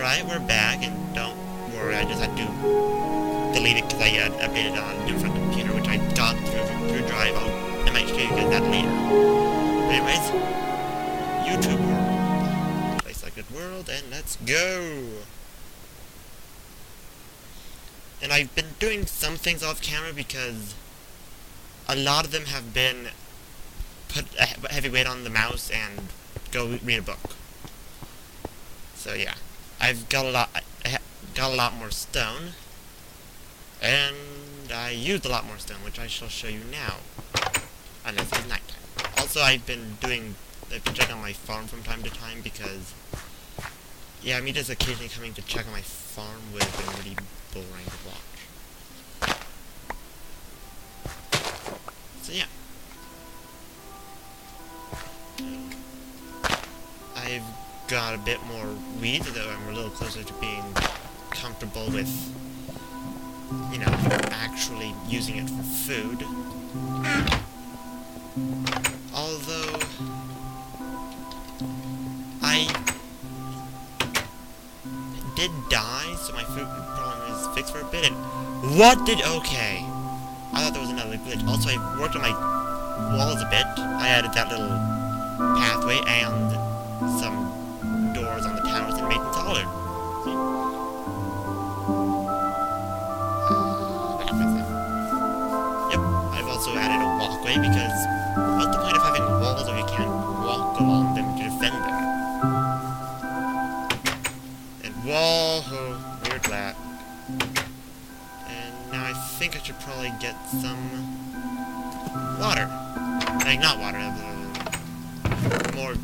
Alright, we're back, and don't worry, I just had to delete it because I updated on a different computer, which I got through Drive. I might show you guys that later. But anyways, YouTube World. Play Selected World, and let's go! And I've been doing some things off camera because a lot of them have been put a heavy weight on the mouse and go read a book. So yeah, I've got a lot more stone, and I used a lot more stone, which I shall show you now, unless it's nighttime. Also, I've been checking on my farm from time to time because, yeah, me just occasionally coming to check on my farm would have been really boring to watch. So yeah. I've got a bit more wheat, though I'm a little closer to being comfortable with, you know, actually using it for food. Although, I did die, so my food problem is fixed for a bit, and okay. I thought there was another glitch. Also, I worked on my walls a bit. I added that little pathway and some doors on the towers and made them taller. Yep, I've also added a walkway because what's the point of having walls if you can't walk along them to defend them? And whoa, weird lag. And now I think I should probably get some water. Like, not water, more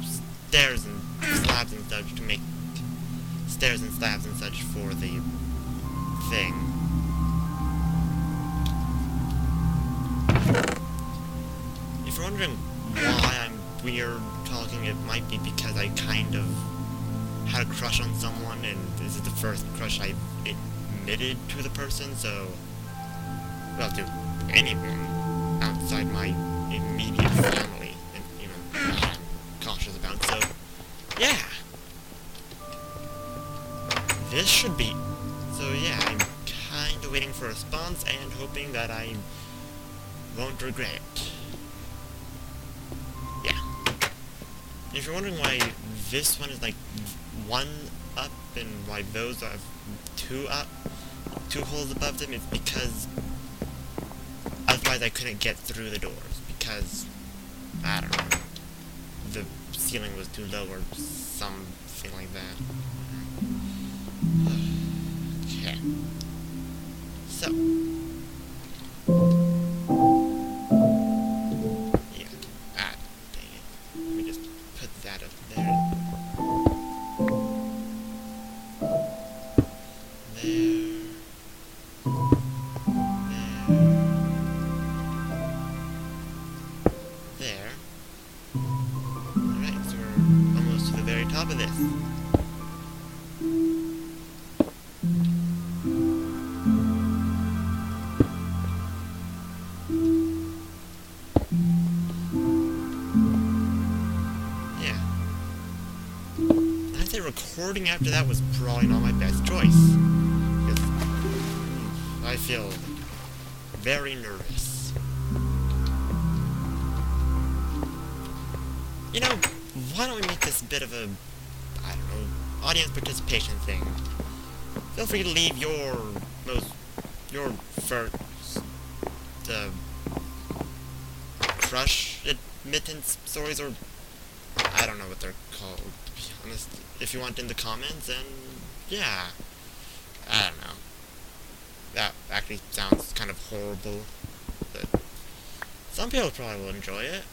stairs and slabs and such to make stairs and slabs and such for the thing. If you're wondering why I'm weird talking, it might be because I kind of had a crush on someone, and this is the first crush I've admitted to the person, so, well, to anyone outside my immediate family, and, you know, I'm cautious about, so, yeah. This should be. So yeah, I'm kinda waiting for a response and hoping that I won't regret it. Yeah. If you're wondering why this one is like 1 up and why those are 2 up, 2 holes above them, it's because otherwise I couldn't get through the doors because, I don't know, the ceiling was too low or something like that. Okay. So. Yeah. Dang it. Let me just put that up there. There. Alright, so we're almost to the very top of this. Recording after that was probably not my best choice, because I feel very nervous. You know, why don't we make this a bit of a, I don't know, audience participation thing? Feel free to leave your first, crush admittance stories, or I don't know what they're called, to be honest. If you want in the comments, and yeah, I don't know. That actually sounds kind of horrible, but some people probably will enjoy it.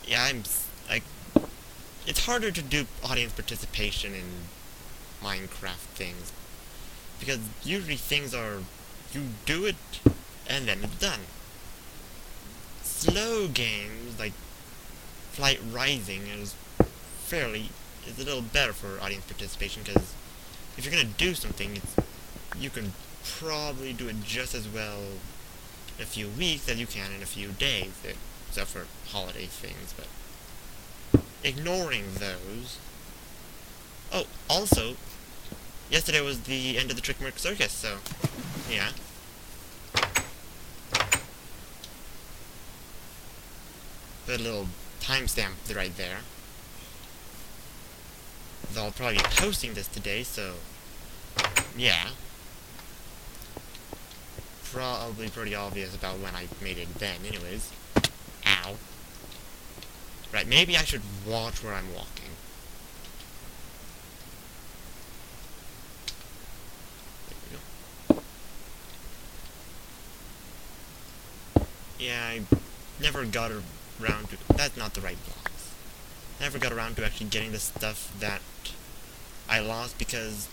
Yeah, it's harder to do audience participation in Minecraft things, because usually things are, you do it, and then it's done. Slow games, like Flight Rising, is a little better for audience participation, because if you're gonna do something, you can probably do it just as well in a few weeks as you can in a few days, except for holiday things, but ignoring those, Oh, also, yesterday was the end of the Trickmark Circus, so, yeah. Put a little timestamp right there. Though I'll probably be posting this today, so, yeah. Probably pretty obvious about when I made it then, anyways. Ow. Right, maybe I should watch where I'm walking. There we go. Yeah, I never got around to... That's not the right blocks. Never got around to actually getting the stuff that I lost because,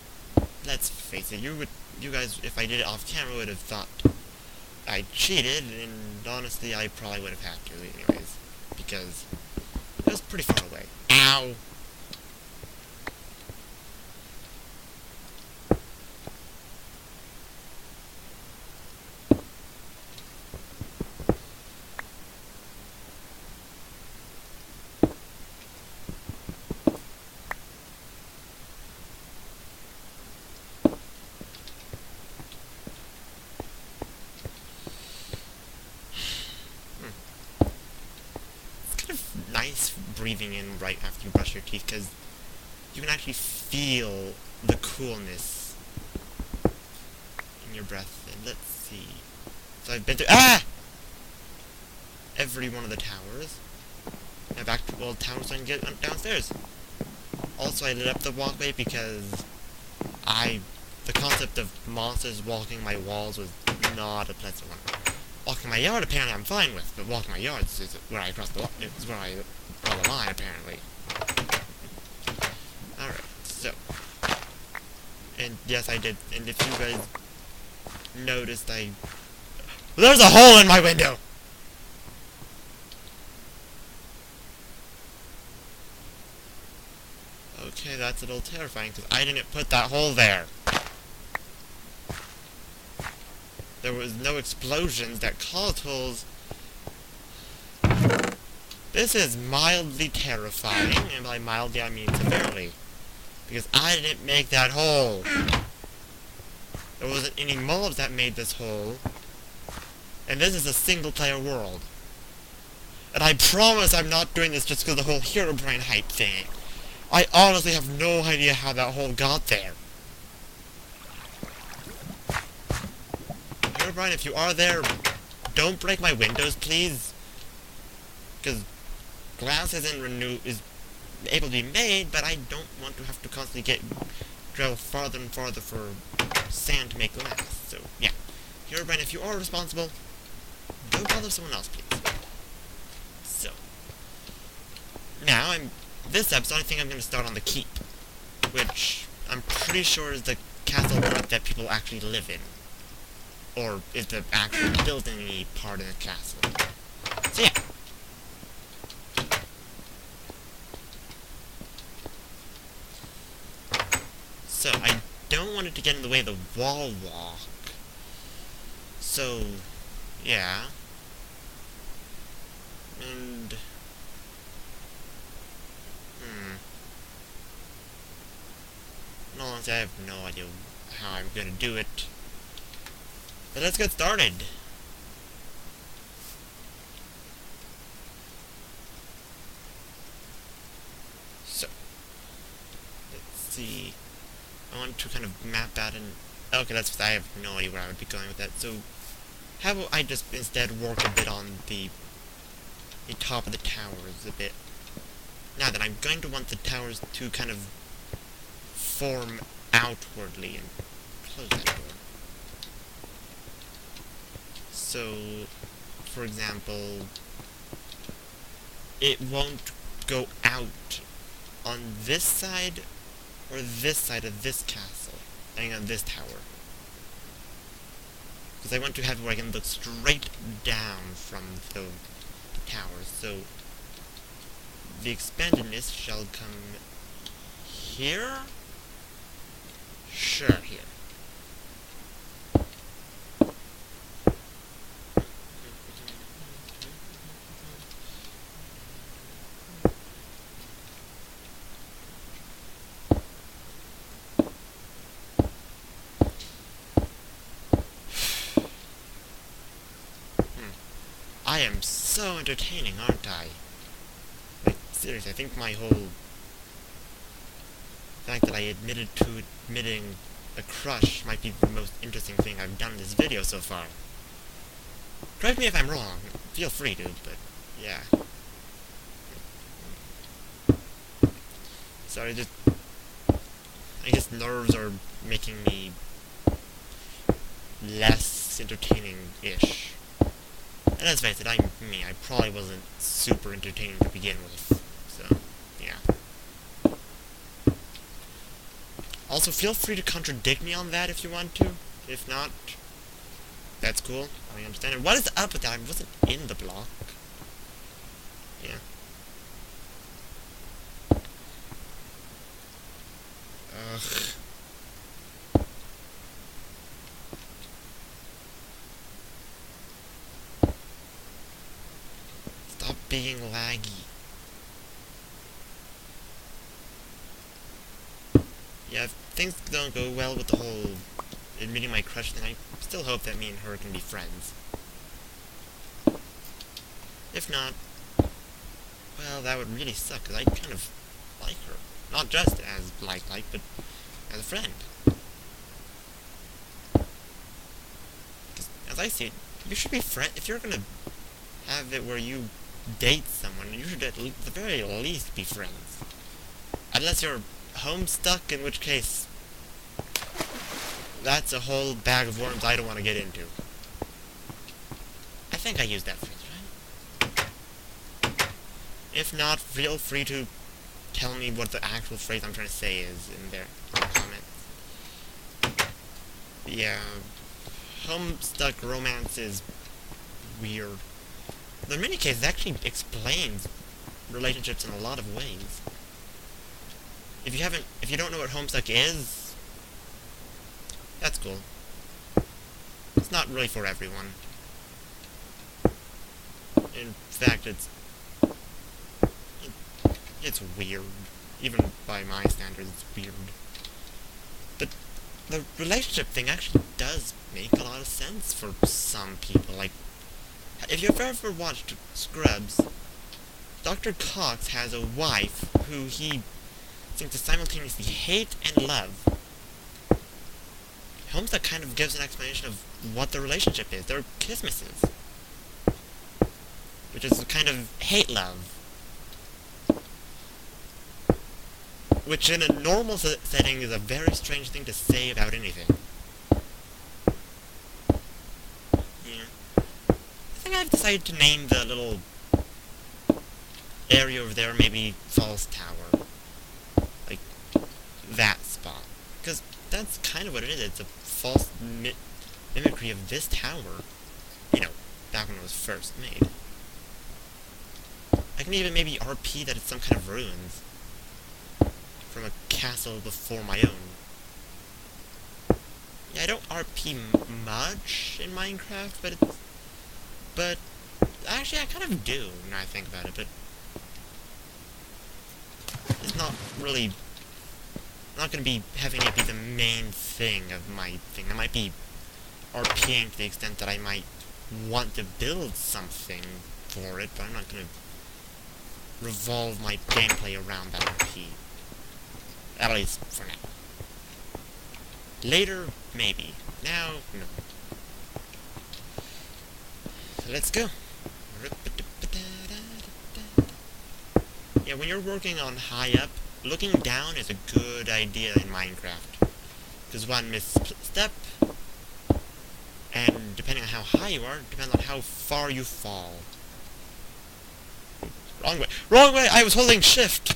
let's face it, you guys, if I did it off camera, would have thought I cheated, and honestly, I probably would have had to anyways, because it was pretty far away. Ow! Nice breathing in right after you brush your teeth, because you can actually feel the coolness in your breath. And let's see. So I've been through every one of the towers. Now back to old town so I can get downstairs. Also, I lit up the walkway because the concept of monsters walking my walls was not a pleasant one. Walking my yard, apparently, I'm fine with, but walking my yard is where I cross the line. Is where I draw the line, apparently. Alright, so. And yes, I did. And if you guys noticed, there's a hole in my window! Okay, that's a little terrifying, because I didn't put that hole there. There was no explosions that caused holes. This is mildly terrifying, and by mildly I mean severely. Because I didn't make that hole. There wasn't any mobs that made this hole. And this is a single-player world. And I promise I'm not doing this just because of the whole Herobrine hype thing. I honestly have no idea how that hole got there. Herobrine, if you are there, don't break my windows, please. Because glass is able to be made, but I don't want to have to constantly drill farther and farther for sand to make glass. So, yeah. Herobrine, if you are responsible, don't bother someone else, please. So. Now, this episode, I think I'm going to start on the keep. Which, I'm pretty sure is the castle that people actually live in. Or is the actual building part of the castle. So, yeah. So, I don't want it to get in the way of the wall walk. So, yeah. And... In all honesty, I have no idea how I'm gonna do it. But let's get started. So, let's see. I want to kind of map out and... Okay, I have no idea where I would be going with that. So, how about I just instead work a bit on the top of the towers a bit. Now then, I'm going to want the towers to kind of form outwardly and close that door. So, for example, it won't go out on this side or this side of this castle, I mean on this tower. Because I want to have it where I can look straight down from the towers. So, the expandedness shall come here? Sure, here. I am so entertaining, aren't I? Like, seriously, I think my whole fact that I admitted to admitting a crush might be the most interesting thing I've done in this video so far. Correct me if I'm wrong. Feel free to, but yeah. Sorry, I guess nerves are making me less entertaining-ish. And let's face it, I'm me. I probably wasn't super entertaining to begin with. So, yeah. Also, feel free to contradict me on that if you want to. If not, that's cool. I understand it. What is up with that? I wasn't in the block. Yeah. Ugh. Stop being laggy. Yeah, if things don't go well with the whole admitting my crush thing, I still hope that me and her can be friends. If not, well, that would really suck, because I kind of like her. Not just as like, but as a friend. Because, as I see it, you should be friend. If you're gonna have it where you date someone, you should at the very least be friends. Unless you're homestuck, in which case, that's a whole bag of worms I don't want to get into. I think I used that phrase, right? If not, feel free to tell me what the actual phrase I'm trying to say is in there in the comments. Yeah, homestuck romance is weird. In many cases, it actually explains relationships in a lot of ways. If you don't know what homestuck is, that's cool. It's not really for everyone. In fact, it's weird. Even by my standards, it's weird. But the relationship thing actually does make a lot of sense for some people. Like, if you've ever watched Scrubs, Dr. Cox has a wife who he seems to simultaneously hate and love. Homestuck kind of gives an explanation of what the relationship is. They're Christmases, which is a kind of hate-love. Which in a normal setting is a very strange thing to say about anything. Yeah. I think I've decided to name the little area over there maybe Falls Tower. Like, that spot. Because that's kind of what it is. It's a false mimicry of this tower. You know, back when it was first made. I can even maybe RP that it's some kind of ruins from a castle before my own. Yeah, I don't RP much in Minecraft, but actually I kind of do when I think about it, but it's not really, not going to be having it be the main thing of my thing. I might be RPing to the extent that I might want to build something for it, but I'm not going to revolve my gameplay around that RP. At least for now. Later, maybe. Now, no. So let's go. Yeah, when you're working on high up, looking down is a good idea in Minecraft. Because one misstep, and depending on how high you are, depends on how far you fall. Wrong way. Wrong way! I was holding shift!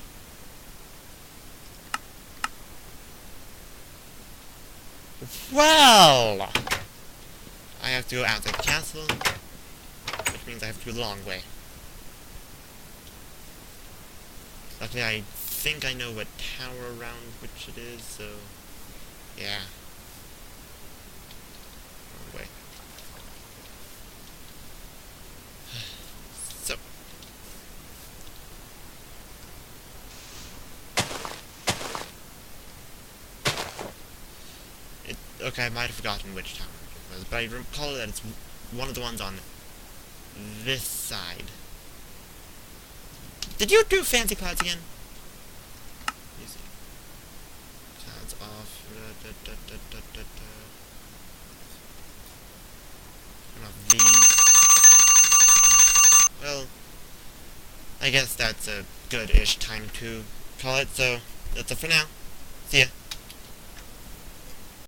Well! I have to go outside the castle, which means I have to go the long way. Luckily, I think I know what tower around which it is, so yeah. Wrong way. So. Okay, I might have forgotten which tower it was, but I recall that it's one of the ones on this side. Did you do fancy clouds again? Easy. Clouds off. Turn off these. Well, I guess that's a good-ish time to call it, so that's it for now. See ya.